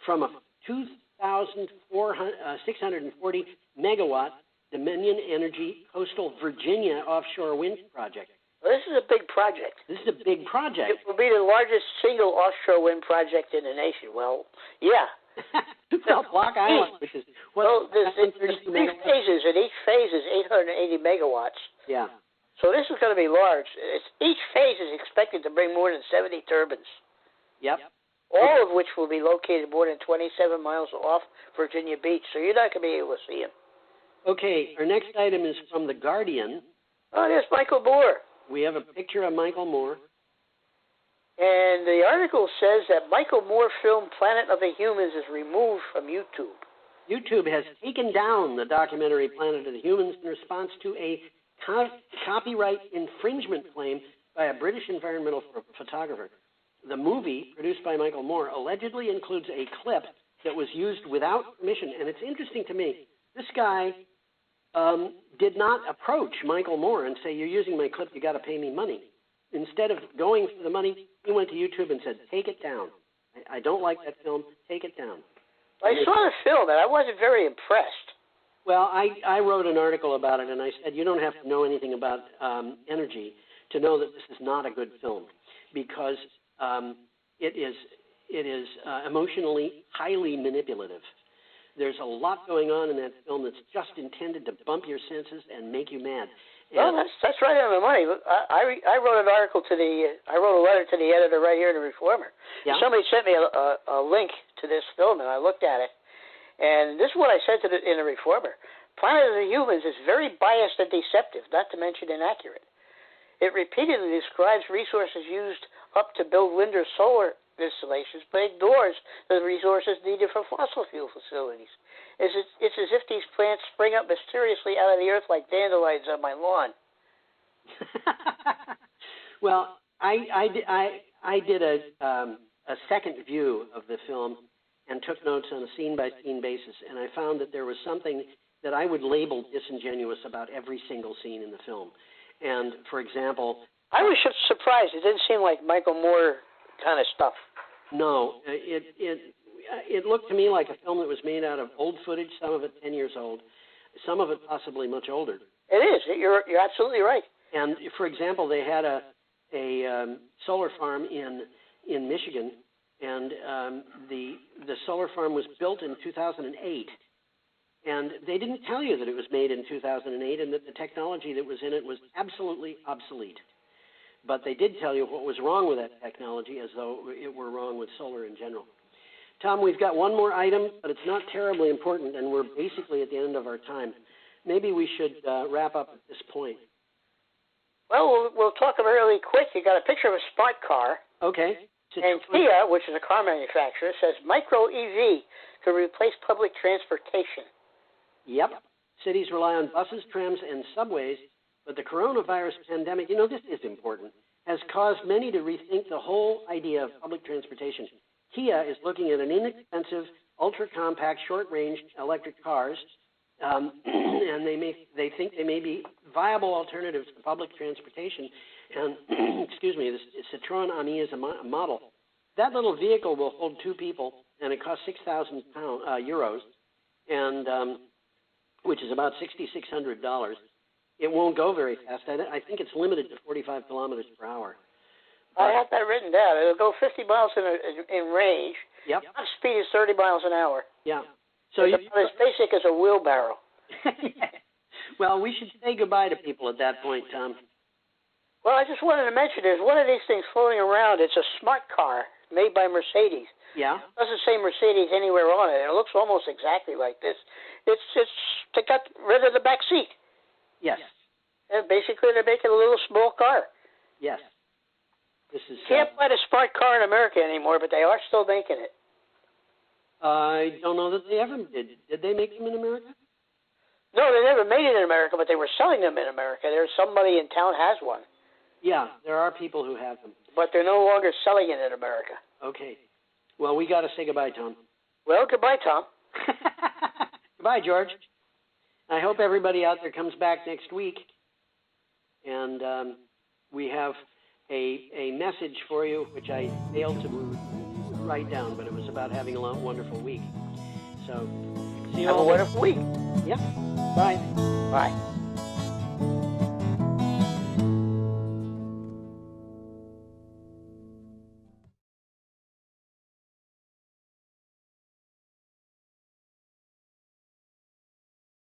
From a 2,640 megawatt Dominion Energy Coastal Virginia offshore wind project. Well, this is a big project. This is a big project. It will be the largest single offshore wind project in the nation. Well, yeah. Well, Block Island, which is there's 3 phases, and each phase is 880 megawatts. Yeah. So this is going to be large. Each phase is expected to bring more than 70 turbines. Yep. All of which will be located more than 27 miles off Virginia Beach, so you're not going to be able to see them. Okay, our next item is from The Guardian. Oh, there's Michael Moore. We have a picture of Michael Moore. And the article says that Michael Moore film Planet of the Humans is removed from YouTube. YouTube has taken down the documentary Planet of the Humans in response to a copyright infringement claim by a British environmental photographer. The movie, produced by Michael Moore, allegedly includes a clip that was used without permission. And it's interesting to me, this guy did not approach Michael Moore and say, you're using my clip, you got to pay me money. Instead of going for the money, he went to YouTube and said, take it down. I don't like that film. Take it down. I saw the film, and I wasn't very impressed. Well, I wrote an article about it, and I said, you don't have to know anything about energy to know that this is not a good film, because it is emotionally highly manipulative. There's a lot going on in that film that's just intended to bump your senses and make you mad. Well, that's right on the money. I wrote an article I wrote a letter to the editor right here in the Reformer. Yeah. Somebody sent me a link to this film, and I looked at it. And this is what I said in the Reformer. Planet of the Humans is very biased and deceptive, not to mention inaccurate. It repeatedly describes resources used up to build wind or solar installations, but ignores the resources needed for fossil fuel facilities. It's as if these plants spring up mysteriously out of the earth like dandelions on my lawn. Well, I did a second view of the film and took notes on a scene-by-scene basis, and I found that there was something that I would label disingenuous about every single scene in the film. And, for example... I was surprised. It didn't seem like Michael Moore kind of stuff. No, it looked to me like a film that was made out of old footage, some of it 10 years old, some of it possibly much older. It is. You're absolutely right. And, for example, they had a solar farm in Michigan, and the solar farm was built in 2008. And they didn't tell you that it was made in 2008 and that the technology that was in it was absolutely obsolete. But they did tell you what was wrong with that technology, as though it were wrong with solar in general. Tom, we've got one more item, but it's not terribly important, and we're basically at the end of our time. Maybe we should wrap up at this point. Well, we'll talk about it really quick. You got a picture of a smart car. Okay. And Kia, which is a car manufacturer, says micro EV could replace public transportation. Yep. Cities rely on buses, trams, and subways, but the coronavirus pandemic, this is important, has caused many to rethink the whole idea of public transportation. Kia is looking at an inexpensive, ultra-compact, short-range electric cars, and they think they may be viable alternatives to public transportation. And, excuse me, the Citroën Ami is a model. That little vehicle will hold 2 people, and it costs 6,000 euros, and which is about $6,600. It won't go very fast. I think it's limited to 45 kilometers per hour. I have that written down. It'll go 50 miles in range. Yep. Top speed is 30 miles an hour. Yeah. So it's as basic as a wheelbarrow. Well, we should say goodbye to people at that point, Tom. Well, I just wanted to mention there's one of these things floating around. It's a smart car made by Mercedes. Yeah. It doesn't say Mercedes anywhere on it. It looks almost exactly like this. They got rid of the back seat. Yes. And basically they're making a little small car. Yes. This is. Can't buy a smart car in America anymore, but they are still making it. I don't know that they ever did. Did they make them in America? No, they never made it in America, but they were selling them in America. There's somebody in town has one. Yeah, there are people who have them. But they're no longer selling it in America. Okay. Well, we got to say goodbye, Tom. Well, goodbye, Tom. Goodbye, George. I hope everybody out there comes back next week. And we have a message for you, which I failed to write down, but it was about having a wonderful week. So See you Have a all. wonderful week. Yeah. Bye. Bye.